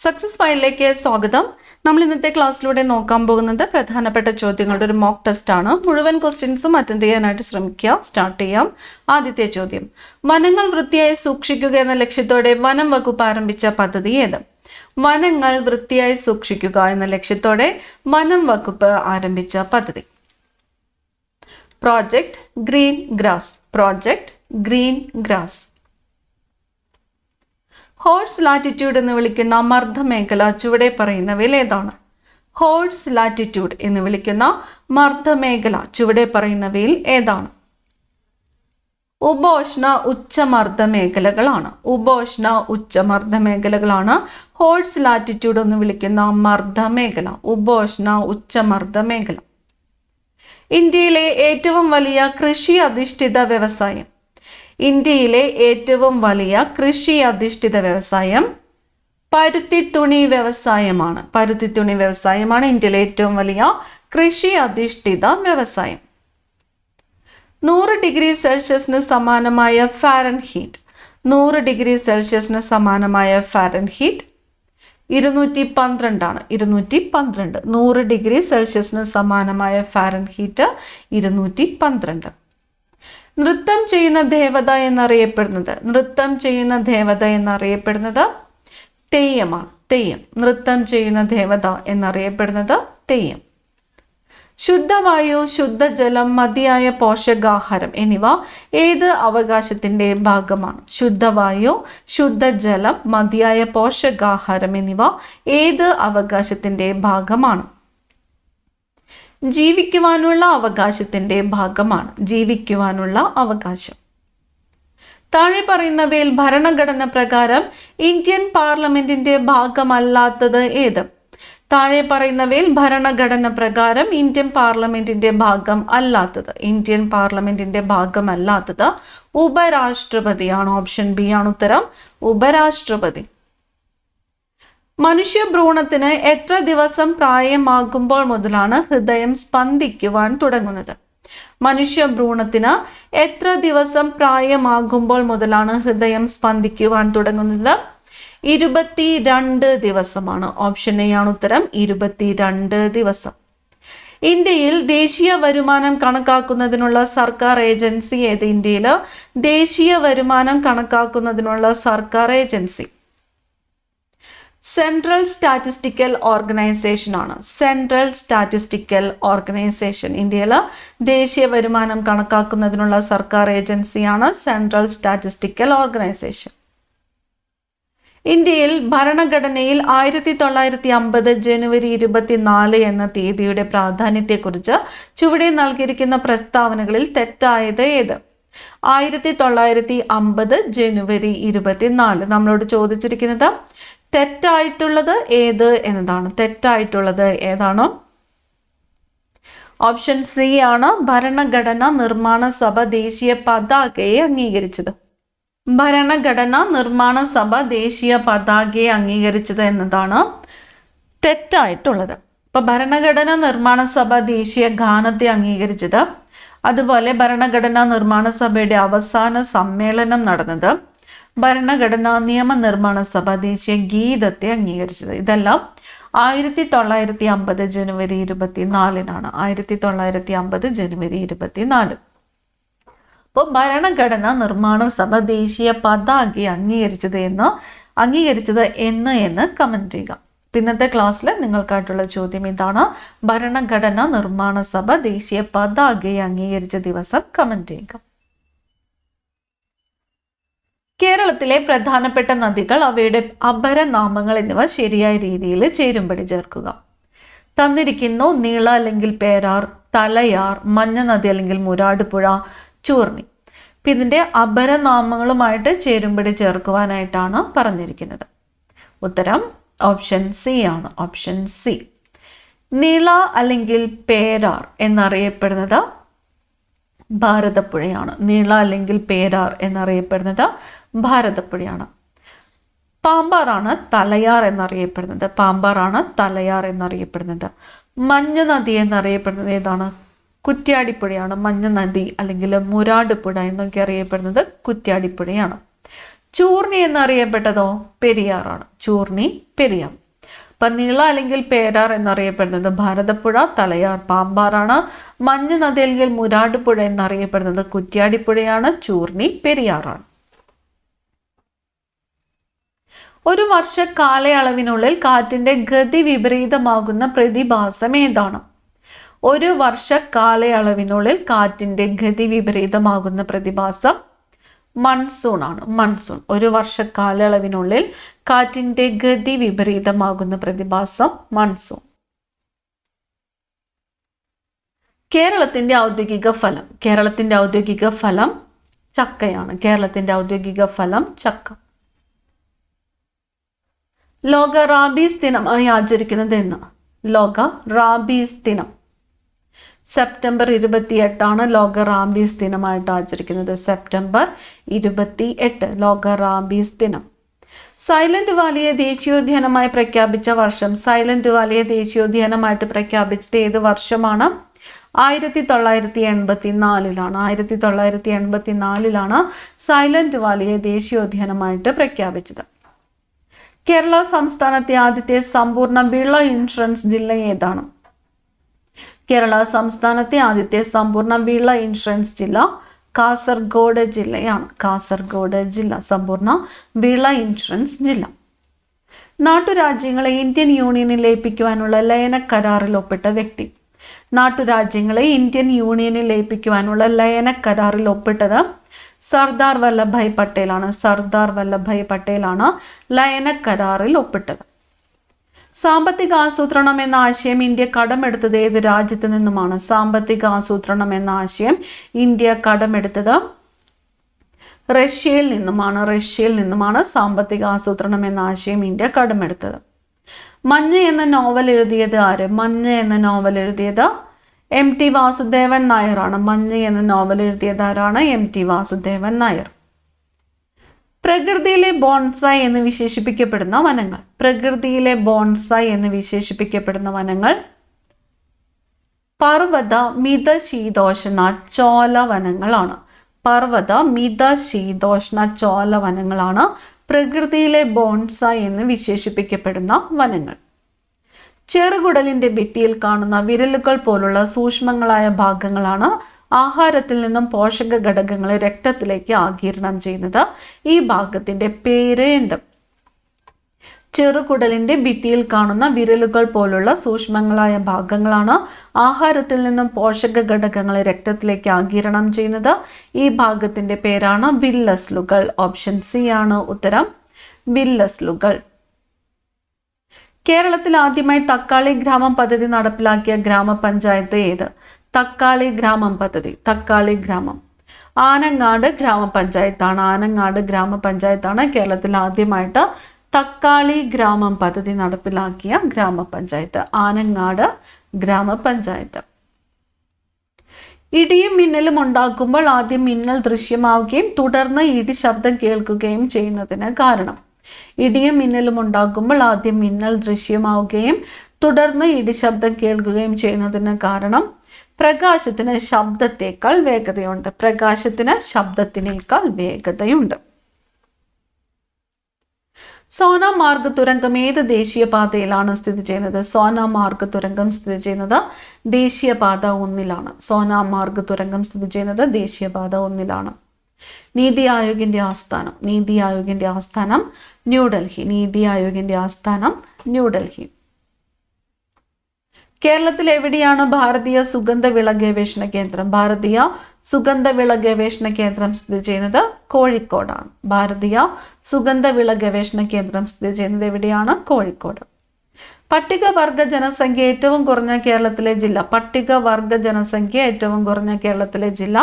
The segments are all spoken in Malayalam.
സക്സസ് ഫയലിലേക്ക് സ്വാഗതം. നമ്മൾ ഇന്നത്തെ ക്ലാസ്സിലൂടെ നോക്കാൻ പോകുന്നത് പ്രധാനപ്പെട്ട ചോദ്യങ്ങളുടെ ഒരു മോക്ക് ടെസ്റ്റ് ആണ്. മുഴുവൻ ക്വസ്റ്റ്യൻസും അറ്റൻഡ് ചെയ്യാനായിട്ട് ശ്രമിക്കുക. സ്റ്റാർട്ട് ചെയ്യാം. ആദ്യത്തെ ചോദ്യം, വനങ്ങൾ വൃത്തിയായി സൂക്ഷിക്കുക എന്ന ലക്ഷ്യത്തോടെ വനം വകുപ്പ് ആരംഭിച്ച പദ്ധതി ഏത്? വനങ്ങൾ വൃത്തിയായി സൂക്ഷിക്കുക എന്ന ലക്ഷ്യത്തോടെ വനം വകുപ്പ് ആരംഭിച്ച പദ്ധതി project green grass. Project green grass. Horse latitude എന്ന് വിളിക്കുന്ന മർദ്ദമേഖല ചുവടെ പറയുന്നവയിൽ ഏതാണ്? ഹോഴ്സ് ലാറ്റിറ്റ്യൂഡ് എന്ന് വിളിക്കുന്ന മർദ്ദമേഖല ചുവടെ പറയുന്നവയിൽ ഏതാണ്? ഉപോഷ്ണ ഉച്ചമർദ്ദ മേഖലകളാണ്. ഉപോഷ്ണ ഉച്ചമർദ്ദ മേഖലകളാണ് ഹോഴ്സ് ലാറ്റിറ്റ്യൂഡ് എന്ന് വിളിക്കുന്ന മർദ്ദമേഖല. ഉപോഷ്ണ ഉച്ചമർദ്ദ മേഖല. ഇന്ത്യയിലെ ഏറ്റവും വലിയ കൃഷി അധിഷ്ഠിത വ്യവസായം. ഇന്ത്യയിലെ ഏറ്റവും വലിയ കൃഷി അധിഷ്ഠിത വ്യവസായം പരുത്തിത്തുണി വ്യവസായമാണ്. പരുത്തിത്തുണി വ്യവസായമാണ് ഇന്ത്യയിലെ ഏറ്റവും വലിയ കൃഷി അധിഷ്ഠിത വ്യവസായം. 100 ഡിഗ്രി സെൽഷ്യസിന് സമാനമായ ഫാരൻഹീറ്റ്. 100 ഡിഗ്രി സെൽഷ്യസിന് സമാനമായ ഫാരൻഹീറ്റ് 212 ആണ്. 212. 100 ഡിഗ്രി സെൽഷ്യസിന് സമാനമായ ഫാരൻഹീറ്റ് 212. നൃത്തം ചെയ്യുന്ന ദേവത എന്നറിയപ്പെടുന്നത്. നൃത്തം ചെയ്യുന്ന ദേവത എന്നറിയപ്പെടുന്നത് തെയ്യമാണ്. തെയ്യം. നൃത്തം ചെയ്യുന്ന ദേവത എന്നറിയപ്പെടുന്നത് തെയ്യം. ശുദ്ധവായു, ശുദ്ധജലം, മതിയായ പോഷകാഹാരം എന്നിവ ഏത് അവകാശത്തിന്റെ ഭാഗമാണ്? ശുദ്ധവായു, ശുദ്ധജലം, മതിയായ പോഷകാഹാരം എന്നിവ ഏത് അവകാശത്തിന്റെ ഭാഗമാണ്? ജീവിക്കുവാനുള്ള അവകാശത്തിന്റെ ഭാഗമാണ്. ജീവിക്കുവാനുള്ള അവകാശം. താഴെ പറയുന്നവയിൽ ഭരണഘടന പ്രകാരം ഇന്ത്യൻ പാർലമെന്റിന്റെ ഭാഗമല്ലാത്തത് ഏത്? താഴെ പറയുന്നവയിൽ ഭരണഘടന പ്രകാരം ഇന്ത്യൻ പാർലമെന്റിന്റെ ഭാഗം അല്ലാത്തത്. ഇന്ത്യൻ പാർലമെന്റിന്റെ ഭാഗമല്ലാത്തത് ഉപരാഷ്ട്രപതിയാണ്. ഓപ്ഷൻ ബി ആണ് ഉത്തരം. ഉപരാഷ്ട്രപതി. മനുഷ്യ ഭ്രൂണത്തിന് എത്ര ദിവസം പ്രായമാകുമ്പോൾ മുതലാണ് ഹൃദയം സ്പന്ദിക്കുവാൻ തുടങ്ങുന്നത്? മനുഷ്യ ഭ്രൂണത്തിന് എത്ര ദിവസം പ്രായമാകുമ്പോൾ മുതലാണ് ഹൃദയം സ്പന്ദിക്കുവാൻ തുടങ്ങുന്നത്? 22 ദിവസമാണ്. ഓപ്ഷൻ എ ആണ് ഉത്തരം. 22 ദിവസം. ഇന്ത്യയിൽ ദേശീയ വരുമാനം കണക്കാക്കുന്നതിനുള്ള സർക്കാർ ഏജൻസി ഏത്? ഇന്ത്യയിൽ ദേശീയ വരുമാനം കണക്കാക്കുന്നതിനുള്ള സർക്കാർ ഏജൻസി സെൻട്രൽ സ്റ്റാറ്റിസ്റ്റിക്കൽ ഓർഗനൈസേഷൻ ആണ്. Central statistical organisation. ഇന്ത്യയിൽ ദേശീയ വരുമാനം കണക്കാക്കുന്നതിനുള്ള സർക്കാർ ഏജൻസിയാണ് സെൻട്രൽ സ്റ്റാറ്റിസ്റ്റിക്കൽ ഓർഗനൈസേഷൻ. ഇന്ത്യയിൽ ഭരണഘടനയിൽ 1950 ജനുവരി 24 എന്ന തീയതിയുടെ പ്രാധാന്യത്തെക്കുറിച്ച് ചുവടെ നൽകിയിരിക്കുന്ന പ്രസ്താവനകളിൽ തെറ്റായത് ഏത്? 1950 ജനുവരി 24 നമ്മളോട് ചോദിച്ചിരിക്കുന്നത് തെറ്റായിട്ടുള്ളത് ഏത് എന്നതാണ്. തെറ്റായിട്ടുള്ളത് ഏതാണ്? ഓപ്ഷൻ സി ആണ്. ഭരണഘടനാ നിർമ്മാണ സഭ ദേശീയ പതാകയെ അംഗീകരിച്ചത്. ഭരണഘടനാ നിർമ്മാണ സഭ ദേശീയ പതാകയെ അംഗീകരിച്ചത് എന്നതാണ് തെറ്റായിട്ടുള്ളത്. ഇപ്പൊ ഭരണഘടനാ നിർമ്മാണ സഭ ദേശീയ ഗാനത്തെ അംഗീകരിച്ചത്, അതുപോലെ ഭരണഘടനാ നിർമ്മാണ സഭയുടെ അവസാന സമ്മേളനം നടന്നത്, ഭരണഘടനാ നിയമനിർമ്മാണ സഭ ദേശീയ ഗീതത്തെ അംഗീകരിച്ചത്. ഇതെല്ലാം 1950 ജനുവരി 24 1950 ജനുവരി 24. അപ്പോൾ ഭരണഘടനാ നിർമ്മാണ സഭ ദേശീയ പതാകയെ അംഗീകരിച്ചത് എന്ന് കമന്റ് ചെയ്യുക. ഇന്നത്തെ ക്ലാസ്സിൽ നിങ്ങൾക്കായിട്ടുള്ള ചോദ്യം ഇതാണ്. ഭരണഘടനാ നിർമ്മാണ സഭ ദേശീയ പതാകയെ അംഗീകരിച്ച ദിവസം കമന്റ് ചെയ്യുക. കേരളത്തിലെ പ്രധാനപ്പെട്ട നദികൾ, അവയുടെ അപരനാമങ്ങൾ എന്നിവ ശരിയായ രീതിയിൽ ചേരുംപടി ചേർക്കുക. തന്നിരിക്കുന്നു നീള അല്ലെങ്കിൽ പേരാർ, തലയാർ, മഞ്ഞ നദി അല്ലെങ്കിൽ മുരാടുപുഴ, ചൂർണി. ഇതിന്റെ അപരനാമങ്ങളുമായിട്ട് ചേരുംപടി ചേർക്കുവാനായിട്ടാണ് പറഞ്ഞിരിക്കുന്നത്. ഉത്തരം ഓപ്ഷൻ സി ആണ്. Option c. നീള അല്ലെങ്കിൽ പേരാർ എന്നറിയപ്പെടുന്നത് ഭാരതപ്പുഴയാണ്. നീള അല്ലെങ്കിൽ പേരാർ എന്നറിയപ്പെടുന്നത് ഭാരതപ്പുഴയാണ്. പാമ്പാറാണ് തലയാർ എന്നറിയപ്പെടുന്നത്. പാമ്പാറാണ് തലയാർ എന്നറിയപ്പെടുന്നത്. മഞ്ഞ നദി എന്നറിയപ്പെടുന്നത് ഏതാണ്? കുറ്റ്യാടിപ്പുഴയാണ്. മഞ്ഞ നദി അല്ലെങ്കിൽ മുരാടുപുഴ എന്നൊക്കെ അറിയപ്പെടുന്നത് കുറ്റ്യാടിപ്പുഴയാണ്. ചൂർണി എന്നറിയപ്പെട്ടതോ പെരിയാറാണ്. ചൂർണി, പെരിയാർ. പന്നീള അല്ലെങ്കിൽ പേരാർ എന്നറിയപ്പെടുന്നത് ഭാരതപ്പുഴ, തലയാർ, പാമ്പാറാണ്. മഞ്ഞ് നദി അല്ലെങ്കിൽ മുരാടുപുഴ എന്നറിയപ്പെടുന്നത് കുറ്റ്യാടിപ്പുഴയാണ്. ചൂർണി, പെരിയാറാണ്. ഒരു വർഷ കാലയളവിനുള്ളിൽ കാറ്റിന്റെ ഗതി വിപരീതമാകുന്ന പ്രതിഭാസം ഏതാണ്? ഒരു വർഷ കാലയളവിനുള്ളിൽ കാറ്റിന്റെ ഗതി വിപരീതമാകുന്ന പ്രതിഭാസം മൺസൂൺ ആണ്. മൺസൂൺ. ഒരു വർഷ കാലയളവിനുള്ളിൽ കാറ്റിന്റെ ഗതി വിപരീതമാകുന്ന പ്രതിഭാസം മൺസൂൺ. കേരളത്തിന്റെ ഔദ്യോഗിക ഫലം. കേരളത്തിന്റെ ഔദ്യോഗിക ഫലം ചക്കയാണ്. കേരളത്തിന്റെ ഔദ്യോഗിക ഫലം ചക്ക. ലോക റാബീസ് ദിനമായി ആചരിക്കുന്നത് എന്ന്? ലോക റാബീസ് ദിനം സെപ്റ്റംബർ 28 ലോക റാബീസ് ദിനമായിട്ട് ആചരിക്കുന്നത്. സെപ്റ്റംബർ 28 ലോക റാബീസ് ദിനം. സൈലന്റ് വാലിയെ ദേശീയോദ്യാനമായി പ്രഖ്യാപിച്ച വർഷം? സൈലന്റ് വാലിയെ ദേശീയോദ്യാനമായിട്ട് പ്രഖ്യാപിച്ചത് ഏത് വർഷമാണ്? 1984. 1984 സൈലന്റ് വാലിയെ ദേശീയോദ്യാനമായിട്ട് പ്രഖ്യാപിച്ചത്. കേരള സംസ്ഥാനത്തെ ആദ്യത്തെ സമ്പൂർണ്ണ വിള ഇൻഷുറൻസ് ജില്ല ഏതാണ്? കേരള സംസ്ഥാനത്തെ ആദ്യത്തെ സമ്പൂർണ്ണ വിള ഇൻഷുറൻസ് ജില്ല കാസർഗോഡ് ജില്ലയാണ്. കാസർഗോഡ് ജില്ല സമ്പൂർണ്ണ വിള ഇൻഷുറൻസ് ജില്ല. നാട്ടുരാജ്യങ്ങളെ ഇന്ത്യൻ യൂണിയനിൽ ലയിപ്പിക്കുവാനുള്ള ലയന കരാറിൽ ഒപ്പിട്ട വ്യക്തി? നാട്ടുരാജ്യങ്ങളെ ഇന്ത്യൻ യൂണിയനിൽ ലയിപ്പിക്കുവാനുള്ള ലയന കരാറിൽ ഒപ്പിട്ടത് സർദാർ വല്ലഭായ് പട്ടേലാണ്. സർദാർ വല്ലഭായ് പട്ടേലാണ് ലയന കരാറിൽ ഒപ്പിട്ടത്. സാമ്പത്തിക ആസൂത്രണം എന്ന ആശയം ഇന്ത്യ കടമെടുത്തത് ഏത് രാജ്യത്ത് നിന്നുമാണ്? സാമ്പത്തിക ആസൂത്രണം എന്ന ആശയം ഇന്ത്യ കടമെടുത്തത് റഷ്യയിൽ നിന്നുമാണ്. റഷ്യയിൽ നിന്നുമാണ് സാമ്പത്തിക ആസൂത്രണം എന്ന ആശയം ഇന്ത്യ കടമെടുത്തത്. മഞ്ഞ് എന്ന നോവൽ എഴുതിയത് ആര്? മഞ്ഞ് എന്ന നോവൽ എഴുതിയത് MT വാസുദേവൻ നായരാണ്. മഞ്ഞ് എന്ന നോവൽ എഴുതിയത് ആരാണ്? MT വാസുദേവൻ നായർ. പ്രകൃതിയിലെ ബോൺസായി എന്ന് വിശേഷിപ്പിക്കപ്പെടുന്ന വനങ്ങൾ? പ്രകൃതിയിലെ ബോൺസായി എന്ന് വിശേഷിപ്പിക്കപ്പെടുന്ന വനങ്ങൾ പർവ്വത മിതശീതോഷ്ണ ചോല വനങ്ങളാണ്. പർവ്വത മിതശീതോഷ്ണ ചോല വനങ്ങളാണ് പ്രകൃതിയിലെ ബോൺസായി എന്ന് വിശേഷിപ്പിക്കപ്പെടുന്ന വനങ്ങൾ. ചെറുകുടലിന്റെ ഭിത്തിയിൽ കാണുന്ന വിരലുകൾ പോലുള്ള സൂക്ഷ്മങ്ങളായ ഭാഗങ്ങളാണ് ആഹാരത്തിൽ നിന്നും പോഷക ഘടകങ്ങളെ രക്തത്തിലേക്ക് ആഗിരണം ചെയ്യുന്നത്. ഈ ഭാഗത്തിന്റെ പേര് എന്ത്? ചെറുകുടലിന്റെ ഭിത്തിയിൽ കാണുന്ന വിരലുകൾ പോലുള്ള സൂക്ഷ്മങ്ങളായ ഭാഗങ്ങളാണ് ആഹാരത്തിൽ നിന്നും പോഷക ഘടകങ്ങളെ രക്തത്തിലേക്ക് ആഗിരണം ചെയ്യുന്നത്. ഈ ഭാഗത്തിന്റെ പേരാണ് വില്ലസ്ലുകൾ. ഓപ്ഷൻ സി ആണ് ഉത്തരം, വില്ലസ്ലുകൾ. കേരളത്തിൽ ആദ്യമായി തക്കാളി ഗ്രാമം പദ്ധതി നടപ്പിലാക്കിയ ഗ്രാമപഞ്ചായത്ത് ഏത്? തക്കാളി ഗ്രാമം പദ്ധതി. തക്കാളി ഗ്രാമം ആനങ്ങാട് ഗ്രാമപഞ്ചായത്താണ്. ആനങ്ങാട് ഗ്രാമപഞ്ചായത്താണ് കേരളത്തിൽ ആദ്യമായിട്ട് തക്കാളി ഗ്രാമം പദ്ധതി നടപ്പിലാക്കിയ ഗ്രാമപഞ്ചായത്ത്. ആനങ്ങാട് ഗ്രാമപഞ്ചായത്ത്. ഇടിയും മിന്നലും ഉണ്ടാക്കുമ്പോൾ ആദ്യം മിന്നൽ ദൃശ്യമാവുകയും തുടർന്ന് ഇടി ശബ്ദം കേൾക്കുകയും ചെയ്യുന്നതിന് കാരണം? ഇടിയും മിന്നലും ഉണ്ടാകുമ്പോൾ ആദ്യം മിന്നൽ ദൃശ്യമാവുകയും തുടർന്ന് ഇടി ശബ്ദം കേൾക്കുകയും ചെയ്യുന്നതിന് കാരണം പ്രകാശത്തിന് ശബ്ദത്തേക്കാൾ വേഗതയുണ്ട്. പ്രകാശത്തിന് ശബ്ദത്തിനേക്കാൾ വേഗതയുണ്ട്. സോനാമാർഗ് തുരങ്കം ഏത് ദേശീയപാതയിലാണ് സ്ഥിതി ചെയ്യുന്നത്? സോനാമാർഗ് തുരങ്കം സ്ഥിതി ചെയ്യുന്നത് ദേശീയപാത 1 സോനാമാർഗ് തുരങ്കം സ്ഥിതി ചെയ്യുന്നത് ദേശീയപാത 1 നീതി ആയോഗിന്റെ ആസ്ഥാനം? നീതി ആയോഗിന്റെ ആസ്ഥാനം ന്യൂഡൽഹി. നീതി ആയോഗിന്റെ ആസ്ഥാനം ന്യൂഡൽഹി. കേരളത്തിൽ എവിടെയാണ് ഭാരതീയ സുഗന്ധവിള ഗവേഷണ കേന്ദ്രം? ഭാരതീയ സുഗന്ധവിള ഗവേഷണ കേന്ദ്രം സ്ഥിതി ചെയ്യുന്നത് കോഴിക്കോടാണ്. ഭാരതീയ സുഗന്ധവിള ഗവേഷണ കേന്ദ്രം സ്ഥിതി ചെയ്യുന്നത് എവിടെയാണ്? കോഴിക്കോട്. പട്ടികവർഗ ജനസംഖ്യ ഏറ്റവും കുറഞ്ഞ കേരളത്തിലെ ജില്ല? പട്ടികവർഗ ജനസംഖ്യ ഏറ്റവും കുറഞ്ഞ കേരളത്തിലെ ജില്ല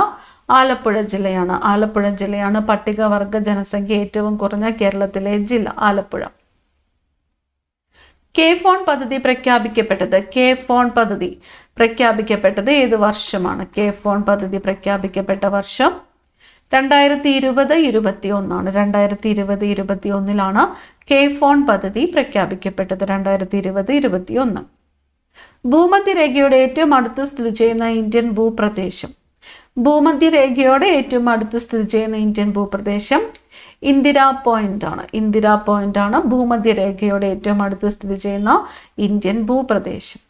ആലപ്പുഴ ജില്ലയാണ്. ആലപ്പുഴ ജില്ലയാണ് പട്ടികവർഗ ജനസംഖ്യ ഏറ്റവും കുറഞ്ഞ കേരളത്തിലെ ജില്ല ആലപ്പുഴ. K-Phone പദ്ധതി പ്രഖ്യാപിക്കപ്പെട്ടത്? K-Phone പദ്ധതി പ്രഖ്യാപിക്കപ്പെട്ടത് ഏത് വർഷമാണ്? K-Phone പദ്ധതി പ്രഖ്യാപിക്കപ്പെട്ട വർഷം 2020-21 2020-21 K-Phone പദ്ധതി പ്രഖ്യാപിക്കപ്പെട്ടത്. 2020-21. ഭൂമധ്യരേഖയുടെ ഏറ്റവും അടുത്ത് സ്ഥിതി ചെയ്യുന്ന ഇന്ത്യൻ ഭൂപ്രദേശം? ഭൂമധ്യരേഖയോടെ ഏറ്റവും അടുത്ത് സ്ഥിതി ചെയ്യുന്ന ഇന്ത്യൻ ഭൂപ്രദേശം ഇന്ദിരാ പോയിന്റ് ആണ്. ഇന്ദിരാ പോയിന്റ് ആണ് ഭൂമധ്യരേഖയോട് ഏറ്റവും അടുത്ത് സ്ഥിതി ചെയ്യുന്ന ഇന്ത്യൻ ഭൂപ്രദേശം.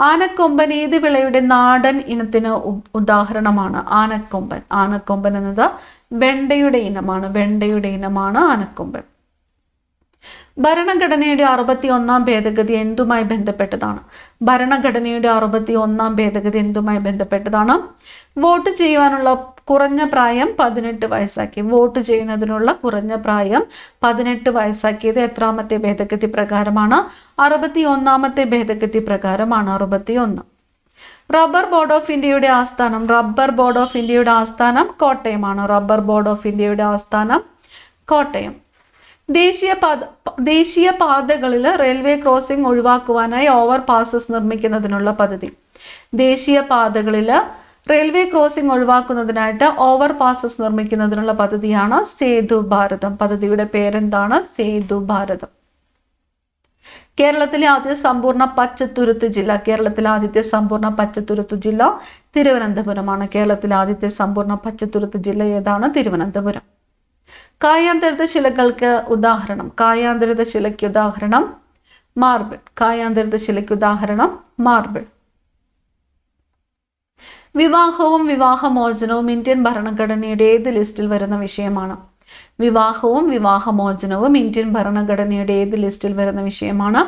ആനക്കൊമ്പൻ ഏത് വിളയുടെ നാടൻ ഇനത്തിന് ഉദാഹരണമാണ്? ആനക്കൊമ്പൻ. ആനക്കൊമ്പൻ എന്നത് വെണ്ടയുടെ ഇനമാണ്. വെണ്ടയുടെ ഇനമാണ് ആനക്കൊമ്പൻ. ഭരണഘടനയുടെ 61-ാം ഭേദഗതി എന്തുമായി ബന്ധപ്പെട്ടതാണ്? ഭരണഘടനയുടെ 61-ാം ഭേദഗതി എന്തുമായി ബന്ധപ്പെട്ടതാണ്? വോട്ട് ചെയ്യുവാനുള്ള കുറഞ്ഞ പ്രായം 18 വയസ്സാക്കി. വോട്ട് ചെയ്യുന്നതിനുള്ള കുറഞ്ഞ പ്രായം 18 വയസ്സാക്കിയത് എത്രാമത്തെ ഭേദഗതി പ്രകാരമാണ്? 61-ാമത്തെ ഭേദഗതി പ്രകാരമാണ്. 61. റബ്ബർ ബോർഡ് ഓഫ് ഇന്ത്യയുടെ ആസ്ഥാനം? റബ്ബർ ബോർഡ് ഓഫ് ഇന്ത്യയുടെ ആസ്ഥാനം കോട്ടയമാണ്. റബ്ബർ ബോർഡ് ഓഫ് ഇന്ത്യയുടെ ആസ്ഥാനം കോട്ടയം. ദേശീയ പാതകളിൽ റെയിൽവേ ക്രോസിംഗ് ഒഴിവാക്കുവാനായി ഓവർ പാസസ് നിർമ്മിക്കുന്നതിനുള്ള പദ്ധതി. ദേശീയ പാതകളിൽ റെയിൽവേ ക്രോസിംഗ് ഒഴിവാക്കുന്നതിനായിട്ട് ഓവർ പാസസ് നിർമ്മിക്കുന്നതിനുള്ള പദ്ധതിയാണ് സേതു ഭാരതം. പദ്ധതിയുടെ പേരെന്താണ്? സേതു ഭാരതം. കേരളത്തിലെ ആദ്യ സമ്പൂർണ്ണ പച്ചത്തുരുത്ത് ജില്ല? കേരളത്തിലെ ആദ്യത്തെ സമ്പൂർണ്ണ പച്ചത്തുരുത്ത് ജില്ല തിരുവനന്തപുരമാണ്. കേരളത്തിലെ ആദ്യത്തെ സമ്പൂർണ്ണ പച്ചത്തുരുത്ത് ജില്ല ഏതാണ്? തിരുവനന്തപുരം. കായാന്തരിത ശിലകൾക്ക് ഉദാഹരണം? കായാന്തരിത ശിലയ്ക്ക് ഉദാഹരണം മാർബിൾ. കായാന്തരിത ശിലയ്ക്ക് ഉദാഹരണം മാർബിൾ. വിവാഹവും വിവാഹമോചനവും ഇന്ത്യൻ ഭരണഘടനയുടെ ഏത് ലിസ്റ്റിൽ വരുന്ന വിഷയമാണ്? വിവാഹവും വിവാഹമോചനവും ഇന്ത്യൻ ഭരണഘടനയുടെ ഏത് ലിസ്റ്റിൽ വരുന്ന വിഷയമാണ്?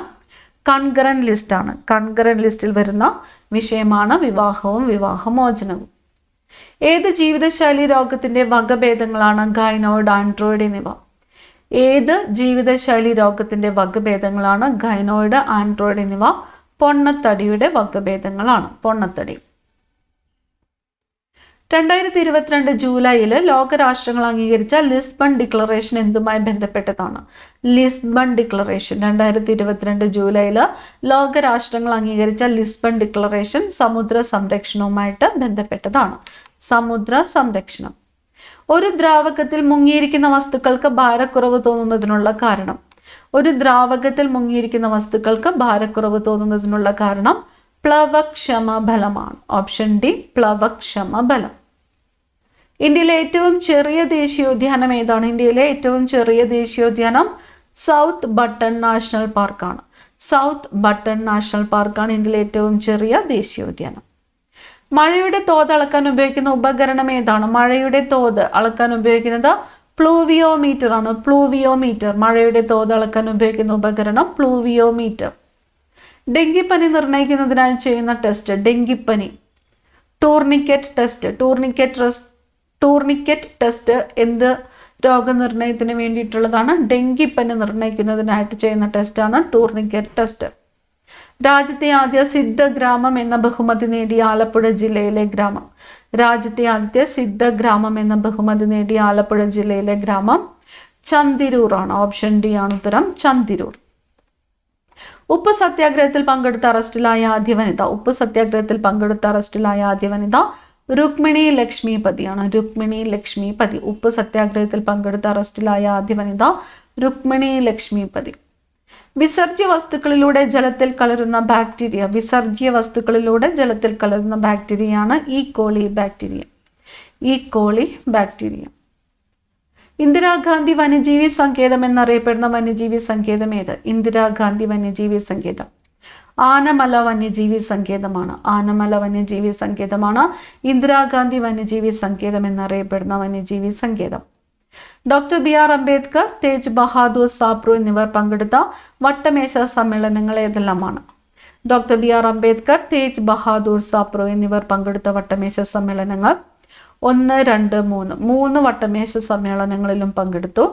കൺകറന്റ് ലിസ്റ്റാണ്. കൺകറന്റ് ലിസ്റ്റിൽ വരുന്ന വിഷയമാണ് വിവാഹവും വിവാഹമോചനവും. ഏത് ജീവിതശൈലി രോഗത്തിന്റെ വകഭേദങ്ങളാണ് ഗൈനോയിഡ്, ആൻഡ്രോയിഡ് എന്നിവ? ഏത് ജീവിതശൈലി രോഗത്തിന്റെ വകഭേദങ്ങളാണ് ഗൈനോയിഡ്, ആൻഡ്രോയിഡ് എന്നിവ? പൊണ്ണത്തടിയുടെ വകഭേദങ്ങളാണ്. പൊണ്ണത്തടി. 2022 ജൂലൈയിൽ ലോകരാഷ്ട്രങ്ങൾ അംഗീകരിച്ച ലിസ്ബൺ ഡിക്ലറേഷൻ എന്തുമായി ബന്ധപ്പെട്ടതാണ്? ലിസ്ബൺ ഡിക്ലറേഷൻ 2022 ജൂലൈയിൽ ലോകരാഷ്ട്രങ്ങൾ അംഗീകരിച്ച ലിസ്ബൺ ഡിക്ലറേഷൻ സമുദ്ര സംരക്ഷണവുമായിട്ട് ബന്ധപ്പെട്ടതാണ്. സമുദ്ര സംരക്ഷണം. ഒരു ദ്രാവകത്തിൽ മുങ്ങിയിരിക്കുന്ന വസ്തുക്കൾക്ക് ഭാരക്കുറവ് തോന്നുന്നതിനുള്ള കാരണം? ഒരു ദ്രാവകത്തിൽ മുങ്ങിയിരിക്കുന്ന വസ്തുക്കൾക്ക് ഭാരക്കുറവ് തോന്നുന്നതിനുള്ള കാരണം പ്ലവക്ഷമ ബലമാണ്. ഓപ്ഷൻ ഡി, പ്ലവക്ഷമ ബലം. ഇന്ത്യയിലെ ഏറ്റവും ചെറിയ ദേശീയോദ്യാനം ഏതാണ്? ഇന്ത്യയിലെ ഏറ്റവും ചെറിയ ദേശീയോദ്യാനം സൗത്ത് ബട്ടൺ നാഷണൽ പാർക്കാണ്. സൗത്ത് ബട്ടൺ നാഷണൽ പാർക്കാണ് ഇന്ത്യയിലെ ഏറ്റവും ചെറിയ ദേശീയോദ്യാനം. മഴയുടെ തോത് അളക്കാൻ ഉപയോഗിക്കുന്ന ഉപകരണം ഏതാണ്? മഴയുടെ തോത് അളക്കാൻ ഉപയോഗിക്കുന്നത് പ്ലൂവിയോമീറ്റർ ആണ്. പ്ലൂവിയോമീറ്റർ. മഴയുടെ തോത് അളക്കാൻ ഉപയോഗിക്കുന്ന ഉപകരണം പ്ലൂവിയോമീറ്റർ. ഡെങ്കിപ്പനി നിർണ്ണയിക്കുന്നതിനായി ചെയ്യുന്ന ടെസ്റ്റ്? ഡെങ്കിപ്പനി ടൂർണിക്കറ്റ് ടെസ്റ്റ്. ടൂർണിക്കറ്റ് ടെസ്റ്റ് എന്ത് രോഗനിർണയത്തിന് വേണ്ടിയിട്ടുള്ളതാണ്? ഡെങ്കിപ്പനി നിർണ്ണയിക്കുന്നതിനായിട്ട് ചെയ്യുന്ന ടെസ്റ്റാണ് ടൂർണിക്കറ്റ് ടെസ്റ്റ്. രാജ്യത്തെ ആദ്യ സിദ്ധഗ്രാമം എന്ന ബഹുമതി നേടിയ ആലപ്പുഴ ജില്ലയിലെ ഗ്രാമം? രാജ്യത്തെ ആദ്യത്തെ സിദ്ധഗ്രാമം എന്ന ബഹുമതി നേടിയ ആലപ്പുഴ ജില്ലയിലെ ഗ്രാമം ചന്തിരൂർ ആണ്. ഓപ്ഷൻ ഡി ആണ് ഉത്തരം, ചന്തിരൂർ. ഉപ്പ് സത്യാഗ്രഹത്തിൽ പങ്കെടുത്ത അറസ്റ്റിലായ ആദ്യ വനിത? ഉപ്പ് സത്യാഗ്രഹത്തിൽ പങ്കെടുത്ത അറസ്റ്റിലായ ആദ്യ വനിത രുക്മിണി ലക്ഷ്മിപതിയാണ്. രുക്മിണി ലക്ഷ്മിപതി. ഉപ്പ് സത്യാഗ്രഹത്തിൽ പങ്കെടുത്ത അറസ്റ്റിലായ ആദ്യ വനിത രുക്മിണി ലക്ഷ്മിപതി. വിസർജ്യ വസ്തുക്കളിലൂടെ ജലത്തിൽ കലരുന്ന ബാക്ടീരിയ? വിസർജ്യ വസ്തുക്കളിലൂടെ ജലത്തിൽ കലരുന്ന ബാക്ടീരിയയാണ് E. coli bacteria. E. coli bacteria. Indira Gandhi വന്യജീവി സങ്കേതം എന്നറിയപ്പെടുന്ന വന്യജീവി സങ്കേതം ഏത്? ഇന്ദിരാഗാന്ധി വന്യജീവി സങ്കേതം ആനമല വന്യജീവി സങ്കേതമാണ്. ആനമല വന്യജീവി സങ്കേതമാണ് ഇന്ദിരാഗാന്ധി വന്യജീവി സങ്കേതം എന്നറിയപ്പെടുന്ന വന്യജീവി സങ്കേതം. Doctor B R. അംബേദ്കർ, തേജ് ബഹാദൂർ സാപ്രു എന്നിവർ പങ്കെടുത്ത വട്ടമേശ സമ്മേളനങ്ങൾ ഏതെല്ലാമാണ്? Doctor B R. അംബേദ്കർ, തേജ് ബഹാദൂർ സാപ്രു എന്നിവർ പങ്കെടുത്ത വട്ടമേശ സമ്മേളനങ്ങൾ 1, 2, 3. 3 വട്ടമേശ സമ്മേളനങ്ങളിലും പങ്കെടുത്തു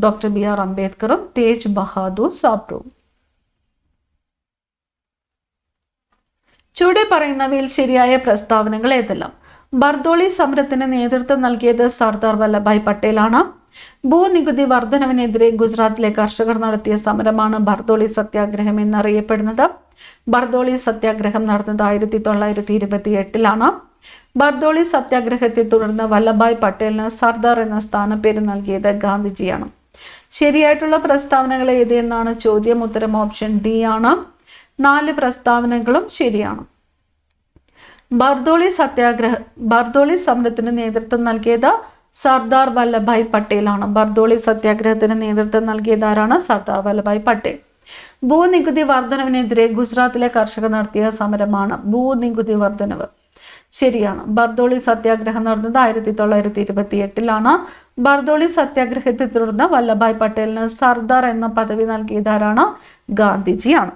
ഡോക്ടർ ബി.ആർ. അംബേദ്കറും തേജ് ബഹാദൂർ സാപ്രുവും. ചുവടെ പറയുന്നവയിൽ ശരിയായ പ്രസ്താവനകൾ ഏതെല്ലാം? ബർദോളി സമരത്തിന് നേതൃത്വം നൽകിയത് സർദാർ വല്ലഭായ് പട്ടേലാണ്. ഭൂനികുതി വർധനവിനെതിരെ ഗുജറാത്തിലെ കർഷകർ നടത്തിയ സമരമാണ് ബർദോളി സത്യാഗ്രഹം എന്നറിയപ്പെടുന്നത്. ബർദോളി സത്യാഗ്രഹം നടന്നത് 1928-ലാണ്. ബർദോളി സത്യാഗ്രഹത്തെ തുടർന്ന് വല്ലഭായ് പട്ടേലിന് സർദാർ എന്ന സ്ഥാനപ്പേര് നൽകിയത് ഗാന്ധിജിയാണ്. ശരിയായിട്ടുള്ള പ്രസ്താവനകൾ ഏത് എന്നാണ് ചോദ്യം. ഉത്തരം ഓപ്ഷൻ ഡി ആണ്. 4 പ്രസ്താവനകളും ശരിയാണ്. ബർദോളി സമരത്തിന് നേതൃത്വം നൽകിയത് സർദാർ വല്ലഭായ് പട്ടേലാണ്. ബർദോളി സത്യാഗ്രഹത്തിന് നേതൃത്വം നൽകിയതാരാണ്? സർദാർ വല്ലഭായ് പട്ടേൽ. ഭൂനികുതി വർധനവിനെതിരെ ഗുജറാത്തിലെ കർഷകർ നടത്തിയ സമരമാണ് ഭൂനികുതി വർധനവ്. ശരിയാണ്. ബർദോളി സത്യാഗ്രഹം നടന്നത് 1928 ബർദോളി സത്യാഗ്രഹത്തെ തുടർന്ന് വല്ലഭായ് പട്ടേലിന് സർദാർ എന്ന പദവി നൽകിയതാരാണ്? ഗാന്ധിജിയാണ്.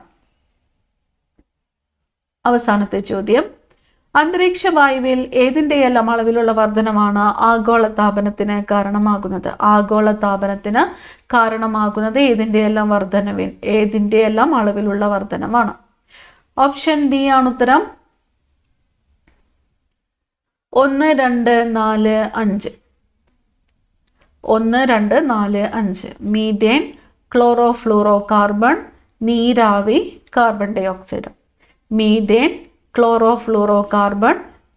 അവസാനത്തെ ചോദ്യം, അന്തരീക്ഷ വായുവിൽ ഏതിൻ്റെയെല്ലാം അളവിലുള്ള വർധനമാണ് ആഗോളതാപനത്തിന് കാരണമാകുന്നത്? ആഗോളതാപനത്തിന് കാരണമാകുന്നത് ഏതിൻ്റെയെല്ലാം അളവിലുള്ള വർധനമാണ്? ഓപ്ഷൻ ബി ആണ് ഉത്തരം. 1, 2, 4, 5. 1, 2, 4, 5. മീഥേൻ, ക്ലോറോഫ്ലൂറോ കാർബൺ, നീരാവി, carbon dioxide. Methane, chlorofluorocarbon,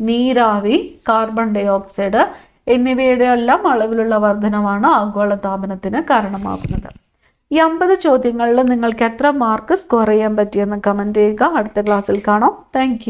നീരാവി, കാർബൺ ഡൈ ഓക്സൈഡ് എന്നിവയുടെ എല്ലാം അളവിലുള്ള വർധനമാണ് ആഗോളതാപനത്തിന് കാരണമാകുന്നത്. ഈ 50 ചോദ്യങ്ങളിൽ നിങ്ങൾക്ക് എത്ര മാർക്ക് സ്കോർ ചെയ്യാൻ പറ്റിയെന്ന് കമൻറ്റ് ചെയ്യുക. അടുത്ത ക്ലാസ്സിൽ കാണാം. താങ്ക്